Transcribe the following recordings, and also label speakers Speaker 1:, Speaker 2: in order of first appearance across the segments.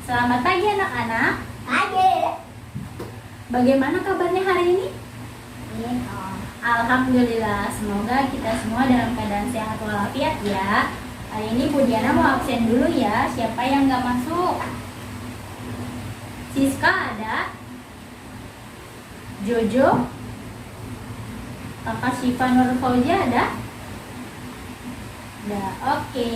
Speaker 1: Selamat pagi anak-anak.
Speaker 2: Pagi.
Speaker 1: Bagaimana kabarnya hari ini? Alhamdulillah, semoga kita semua dalam keadaan sehat walafiat ya. Hari ini Bu Diana mau absen dulu ya. Siapa yang nggak masuk? Siska ada? Jojo? Kakak Syifa Nur Fauzia ada? Udah, oke.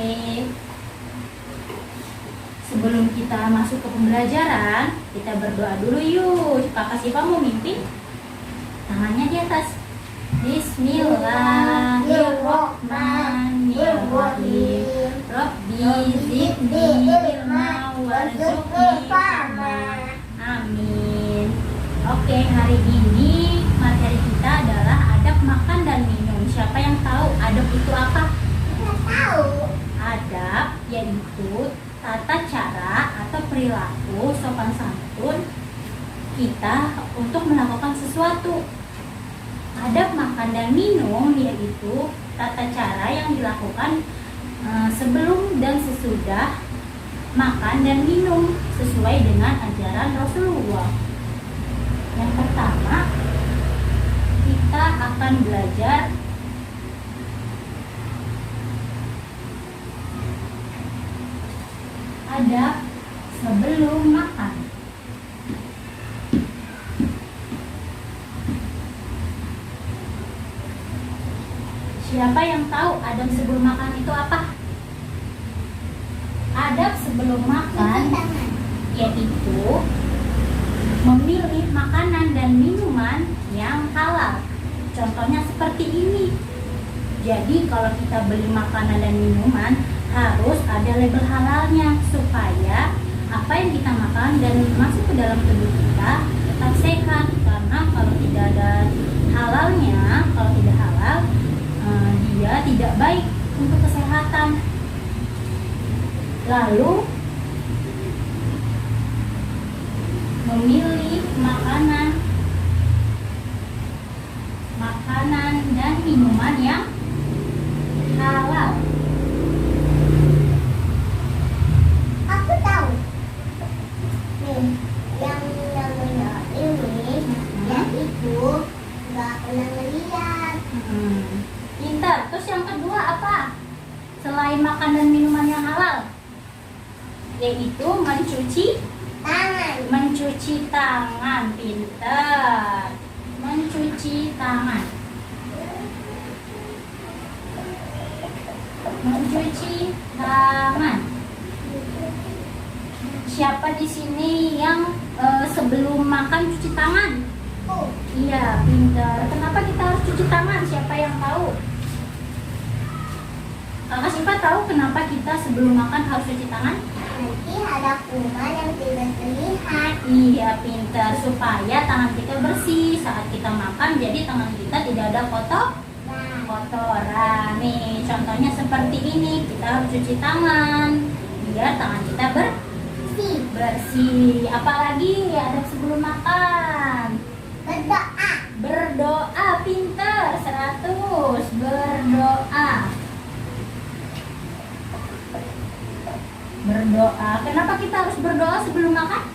Speaker 1: Sebelum kita masuk ke pembelajaran, kita berdoa dulu yuk. Kakak Syifa mau mimpin? Tangannya di atas. Bismillahirrahmanirrahim. Rabbi zidni ilma warzuqni fahma. Amin. Oke, hari ini materi kita adalah adab makan dan minum. Siapa yang tahu adab itu apa?
Speaker 2: Nggak tahu.
Speaker 1: Adab yaitu tata cara atau perilaku sopan santun kita untuk melakukan sesuatu. Adab makan dan minum yaitu tata cara yang dilakukan sebelum dan sesudah makan dan minum sesuai dengan ajaran Rasulullah. Yang pertama, kita akan belajar adab sebelum makan. Siapa yang tahu adab sebelum makan itu apa? Adab sebelum makan yaitu memilih makanan dan minuman yang halal. Contohnya seperti ini. Jadi kalau kita beli makanan dan minuman harus ada label halalnya supaya apa yang kita makan dan masuk ke dalam tubuh kita tetap sehat. Karena kalau tidak ada halalnya, kalau tidak halal, dia tidak baik untuk kesehatan. Lalu memilih makanan dan minuman yang halal.
Speaker 2: Aku tahu. Nih, yang namanya ini yaitu nggak pernah melihat.
Speaker 1: Pintar. Terus yang kedua apa? Selain makan dan minuman yang halal, yaitu mencuci
Speaker 2: Tangan.
Speaker 1: mencuci tangan. Pintar. Mencuci tangan. Mencuci tangan. Siapa di sini yang sebelum makan cuci tangan? Iya, pintar. Kenapa kita harus cuci tangan? Siapa yang tahu? Kakak Syifa tahu kenapa kita sebelum makan harus cuci tangan?
Speaker 2: Nanti ada kuman yang tidak terlihat.
Speaker 1: Iya, pintar. Supaya tangan kita bersih saat kita makan, jadi tangan kita tidak ada kotoran. Nih, contohnya seperti ini. Kita harus cuci tangan biar tangan kita bersih. Apalagi adab sebelum makan? Berdoa, pintar. 100. Berdoa. Kenapa kita harus berdoa sebelum makan?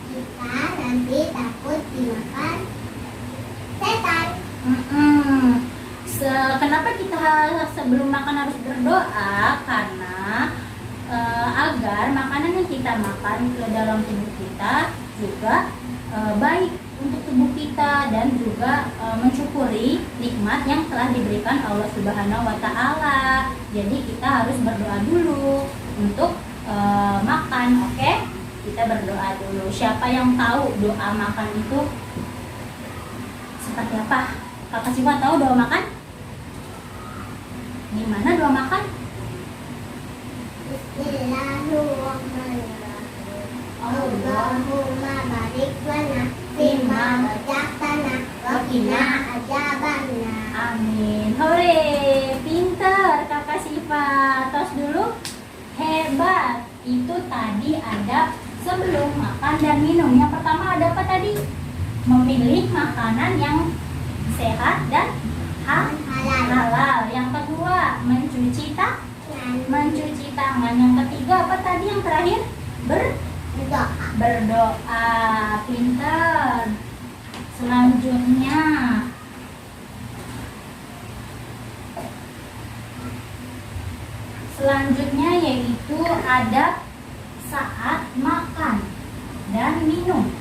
Speaker 2: Kita nanti takut dimakan setan.
Speaker 1: Kenapa kita sebelum makan harus berdoa? Karena agar makanan yang kita makan ke dalam tubuh kita juga baik untuk tubuh kita dan juga mensyukuri nikmat yang telah diberikan Allah Subhanahu wa Ta'ala. Jadi kita harus berdoa dulu untuk makan, oke? Kita berdoa dulu. Siapa yang tahu doa makan itu seperti apa? Kakak Syifa tahu doa makan? Gimana doa makan?
Speaker 2: Bismillahirrahmanirrahim. Allahumma barik lana fima razaqtana wa qina adzabannar.
Speaker 1: Amin. Hore, pintar Kakak Syifa. Tos dulu. Hebat. Itu tadi ada sebelum makan dan minum. Yang pertama ada apa tadi? Memilih makanan yang sehat dan halal. Yang kedua, mencuci tangan. Yang ketiga apa tadi yang terakhir? berdoa. Pintar. Selanjutnya yaitu adab saat makan dan minum.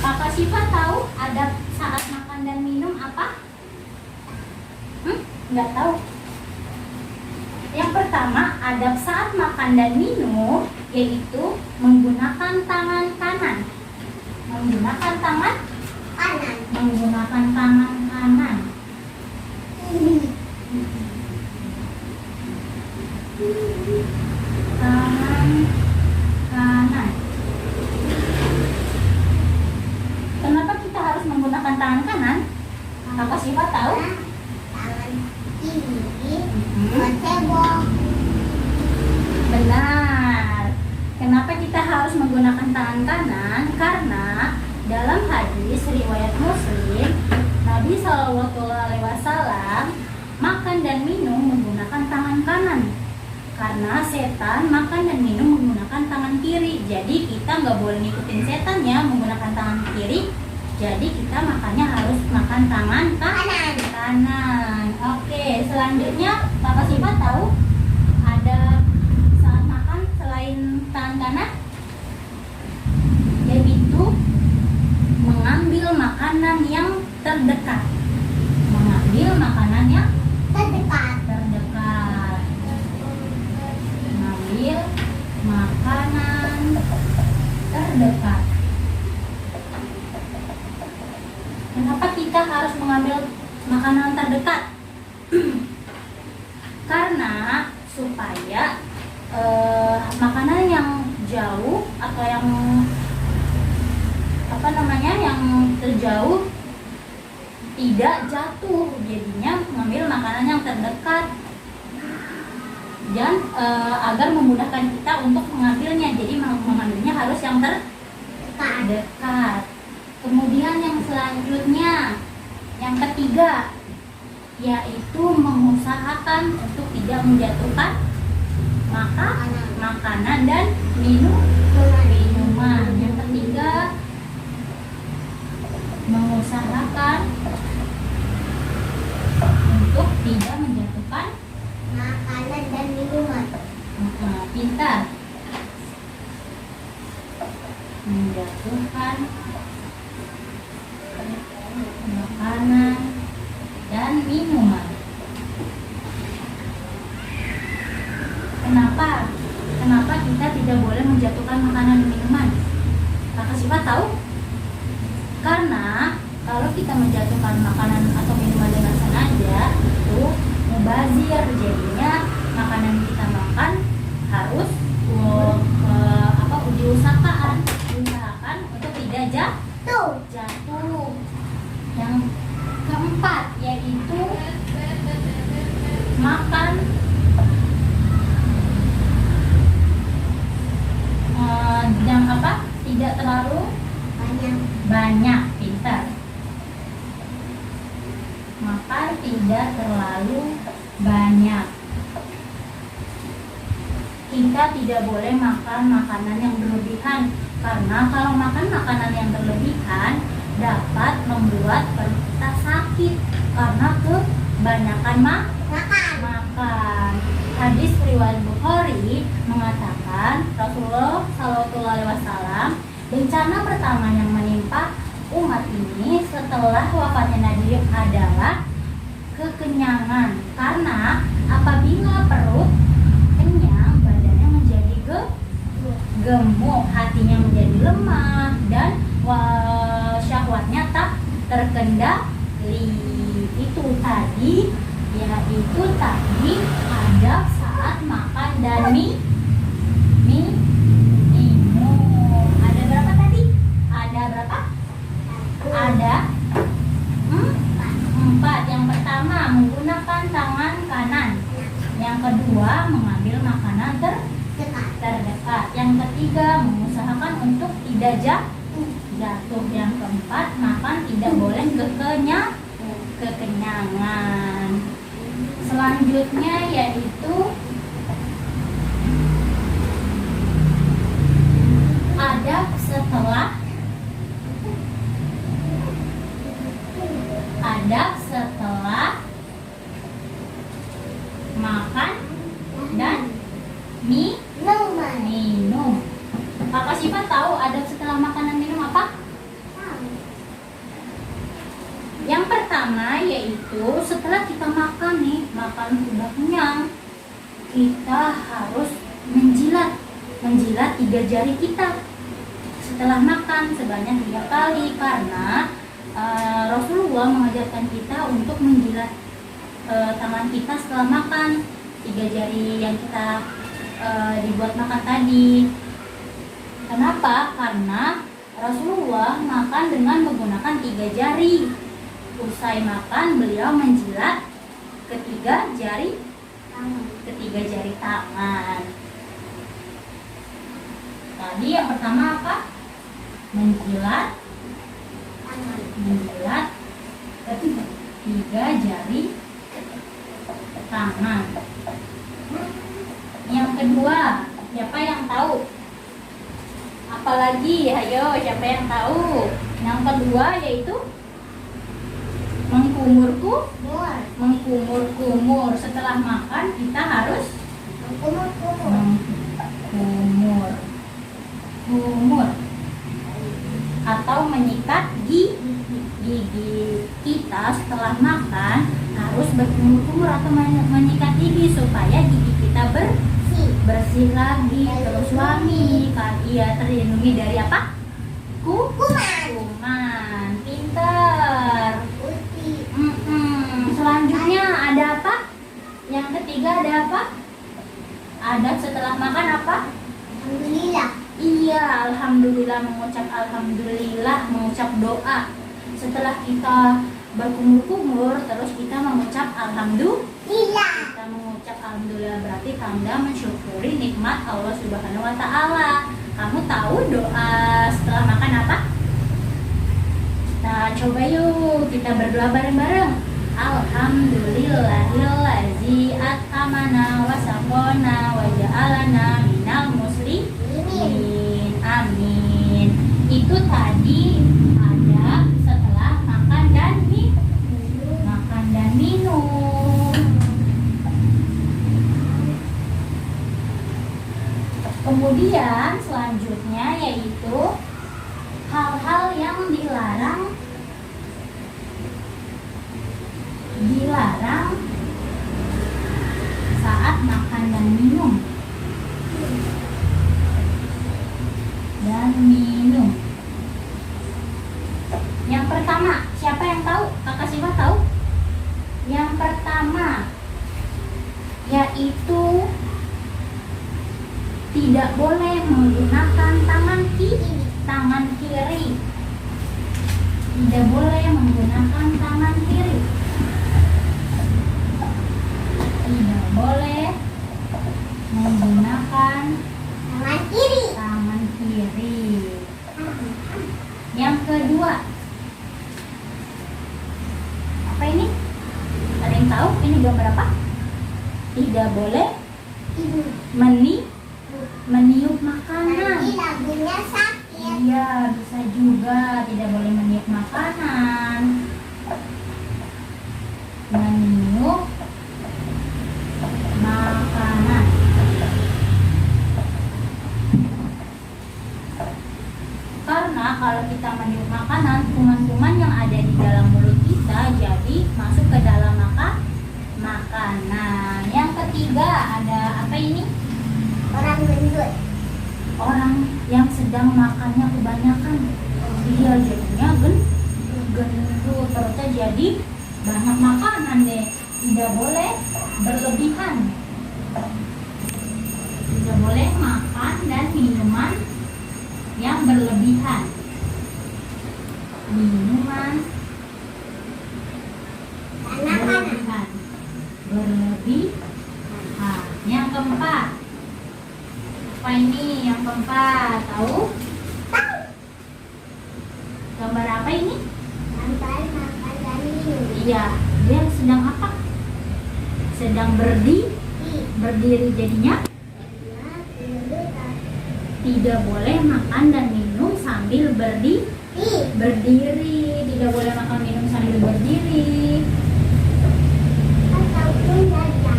Speaker 1: Kakak Syifa tahu adab saat makan dan minum apa? Nggak tahu. Yang pertama, adab saat makan dan minum yaitu menggunakan tangan kanan. Menggunakan tangan kanan. Tangan kanan. Kenapa kita harus menggunakan tangan kanan? Kakak Syifa tahu?
Speaker 2: Tangan kiri buat cebok.
Speaker 1: Benar. Kenapa kita harus menggunakan tangan kanan? Karena dalam hadis riwayat Muslim, Nabi SAW makan dan minum menggunakan tangan kanan. Karena setan makan dan minum menggunakan tangan kiri. Jadi kita nggak boleh ngikutin setan ya, menggunakan tangan kiri. Jadi kita makannya harus makan tangan kanan. Oke, selanjutnya Kakak Syifa tahu ada saat makan selain tangan kanan, yaitu mengambil makanan yang terdekat. Mengambil makanan yang terdekat. Mengambil makanan terdekat. Kenapa kita harus mengambil makanan terdekat? Karena supaya makanan yang jauh atau yang yang terjauh tidak jatuh, jadinya mengambil makanan yang terdekat dan agar memudahkan kita untuk mengambilnya. Jadi mengambilnya harus yang terdekat. Kemudian yang selanjutnya, yang ketiga, yaitu mengusahakan untuk tidak menjatuhkan makanan dan minuman. Yang ketiga, mengusahakan untuk tidak menjatuhkan
Speaker 2: Makanan dan minuman.
Speaker 1: Pintar. Menjatuhkan makanan dan minuman. Kenapa kita tidak boleh menjatuhkan makanan dan minuman? Kakak Syifa tahu? Karena kalau kita menjatuhkan makanan atau minuman dengan sengaja, itu mubazir. Jadinya makanan kita makan harus diusahakan untuk tidak jatuh. Yang keempat yaitu makan tidak terlalu banyak. Pintar. Makan tidak terlalu banyak. Kita tidak boleh makan makanan yang berlebihan, karena kalau makan makanan yang berlebihan dapat membuat perut kita sakit karena kebanyakan makan. Hadis riwayat Bukhari mengatakan Rasulullah SAW, bencana pertama yang menimpa umat ini setelah wafatnya Nabi adalah kekenyangan. Karena apabila perut kenyang, badannya menjadi gemuk, hatinya menjadi lemah, dan syahwatnya tak terkendali. Itu tadi adab saat makan dan minum. Ada berapa tadi? Ada berapa? Ada 4. Yang pertama, menggunakan tangan kanan. Yang kedua, mengambil makanan terdekat. Yang ketiga, mengusahakan untuk tidak jatuh. Yang keempat, makan tidak boleh kekenyangan. Selanjutnya yaitu Adab setelah makan dan minum. Kakak Siva tahu adab setelah makan dan minum apa? Yang pertama yaitu setelah kita makan makan udah kenyang, kita harus menjilat 3 jari kita setelah makan sebanyak 3 kali, karena Rasulullah mengajarkan kita untuk menjilat tangan kita setelah makan 3 jari yang kita dibuat makan tadi. Kenapa? Karena Rasulullah makan dengan menggunakan 3 jari. Usai makan beliau menjilat ketiga jari tangan. Tadi yang pertama apa? Menjilat ketiga jari tangan. Yang kedua, siapa yang tahu? Apalagi, ayo siapa yang tahu? Yang kedua yaitu mengkumur. Setelah makan kita harus mengkumur atau menyikat gigi kita. Setelah makan harus berkumur-kumur atau menyikat gigi supaya gigi kita bersih lagi, terus wangi, terlindungi dari apa? Kuman. Pinter. Selanjutnya ada apa? Yang ketiga ada apa? Adab setelah makan apa?
Speaker 2: Alhamdulillah.
Speaker 1: Iya, alhamdulillah, mengucap doa. Setelah kita berkumur-kumur, terus kita mengucap alhamdulillah. Kita mengucap alhamdulillah berarti tanda mensyukuri nikmat Allah Subhanahu wa taala. Kamu tahu doa setelah makan apa? Nah, coba yuk kita berdoa bareng-bareng. Alhamdulillahillazi at'amana wa saqana wa ja'alana minal muslimin. Amin. Itu tadi adab setelah makan dan minum. Kemudian selanjutnya yaitu hal-hal yang dilarang saat makan dan minum. Yang pertama, siapa yang tahu? Kakak Siva tahu? Yang pertama yaitu tidak boleh menggunakan tangan kiri. Tidak boleh menggunakan tangan kiri. Tidak boleh menggunakan tangan kiri. Yang kedua, apa ini? Ada yang tahu? Ini gambar apa? Tidak boleh meniup makanan.
Speaker 2: Lagunya sakit.
Speaker 1: Iya, bisa juga tidak boleh meniup makanan. Meniup makanan. Karena kalau kita meniup makanan, kuman-kuman yang ada di dalam mulut kita jadi masuk ke dalam makanan. Yang ketiga ada apa ini?
Speaker 2: Orang gendut.
Speaker 1: Orang yang sedang makannya kebanyakan, dia jadinya gendut, perutnya jadi banyak makanan deh. Tidak boleh berlebihan. Tidak boleh makan dan minuman yang berlebihan. Minuman berlebihan. Yang keempat, apa ini yang keempat? Tahu? Gambar apa ini?
Speaker 2: Gambar makan dan minum.
Speaker 1: Iya, dia sedang apa? Sedang berdiri jadinya Tidak boleh makan dan minum sambil berdiri. Tidak boleh makan minum sambil berdiri.
Speaker 2: Ataupun dada.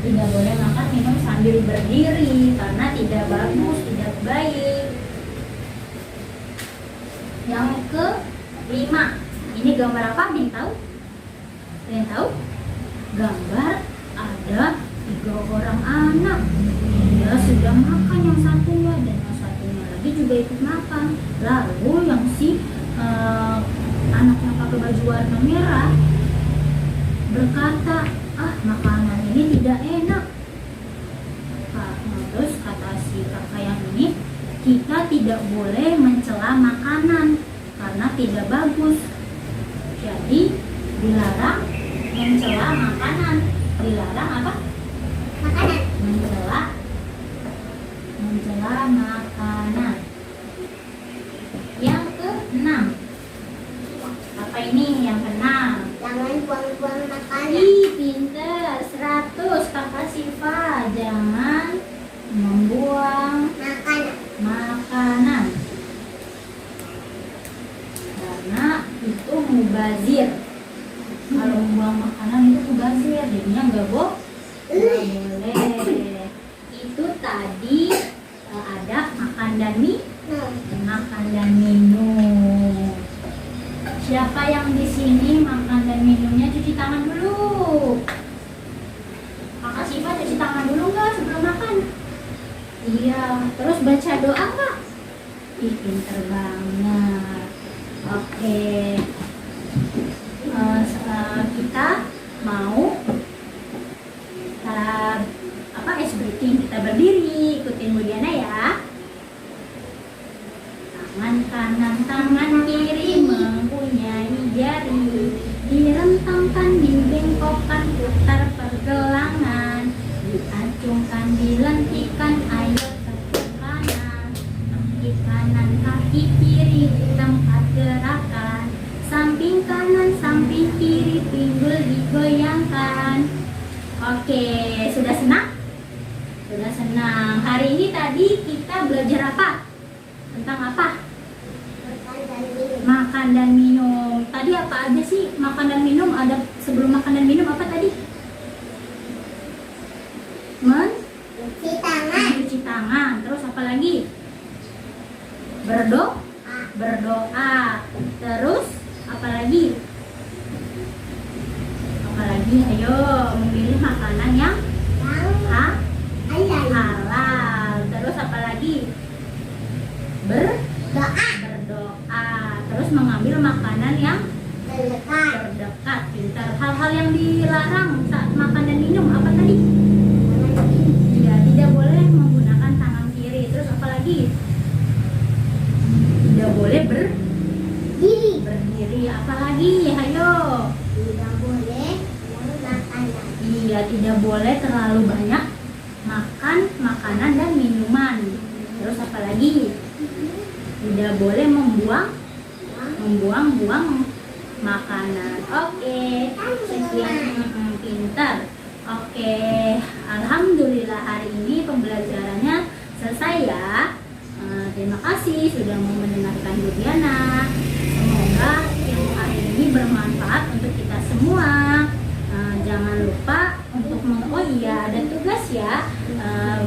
Speaker 1: Tidak boleh makan minum sambil berdiri karena tidak bagus, tidak baik. Yang ke-5, ini gambar apa? Ada yang tahu? Ada yang tahu? Gambar ada 3 orang anak. Dia sudah makan yang satunya dan yang satunya lagi juga ikut makan. Lalu yang anak yang pakai baju warna merah berkata, makanan ini tidak enak. Terus kata si kakak yang ini, kita tidak boleh mencela makanan karena tidak bagus. Jadi dilarang mencela makanan. Dilarang apa?
Speaker 2: Makanan.
Speaker 1: Mencela makanan. Yang ke-6. Apa ini yang ke-6?
Speaker 2: Jangan buang-buang makanan.
Speaker 1: Ih, pinter. 100 kakak Siva. Jangan membuang makanan karena itu mubazir. Kalau membuang makanan itu mubazir, jadinya nggak boleh. Itu tadi ada makan dan minum. Siapa yang di sini makan dan minumnya cuci tangan dulu? Kakak Siva cuci tangan dulu nggak sebelum makan? Iya. Terus baca doa nggak? Ih, pinter banget. Oke. Kita mau ice breaking. Kita berdiri, ikutin Bu Diana ya. Tangan kanan, tangan kiri mempunyai jari, direntangkan, dibengkokkan, putar pergelangan, diacungkan, dilentikan, ayo ke kanan, kaki kanan, kaki kiri, tempat gerakan, samping kanan, samping kiri, pinggul digoyangkan. Oke, sudah senang? Sudah senang. Hari ini tadi kita belajar apa? Tentang apa? Makan dan minum. Tadi apa aja sih makan dan minum? Ada sebelum makan dan minum apa tadi?
Speaker 2: Cuci tangan.
Speaker 1: Mencuci tangan. Terus apa lagi? Berdoa. Terus apa lagi? Apa lagi? Ayo, memilih makanan yang halal. Terus apa lagi? Berdoa. Terus mengambil makanan yang terdekat. Pintar. Hal-hal yang dilarang saat makan dan minum apa tadi? Ya, tidak boleh menggunakan tangan kiri. Terus apa lagi? Tidak boleh berdiri. Apa lagi? Ayo.
Speaker 2: Tidak boleh makanan.
Speaker 1: Iya, tidak boleh terlalu banyak makan makanan dan minuman. Terus apa lagi? Tidak boleh membuang makanan. Oke, sekian. Pintar. Oke, alhamdulillah hari ini pembelajarannya selesai ya. Terima kasih sudah mau mendengarkan Bu Diana. Semoga ilmu hari ini bermanfaat untuk kita semua. Jangan lupa untuk ada tugas ya.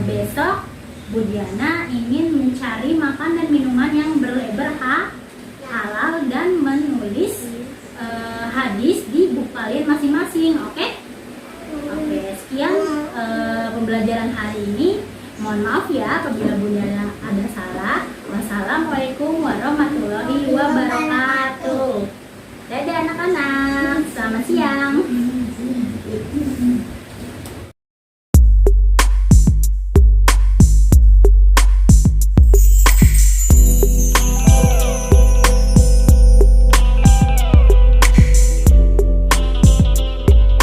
Speaker 1: Besok Bu Diana ingin mencari makan dan minuman yang halal dan menulis hadis di buku kalian masing-masing. Oke, sekian pembelajaran hari ini. Mohon maaf ya apabila Bu Diana ada salah. Wassalamualaikum warahmatullahi wabarakatuh. Dadah anak-anak, selamat siang.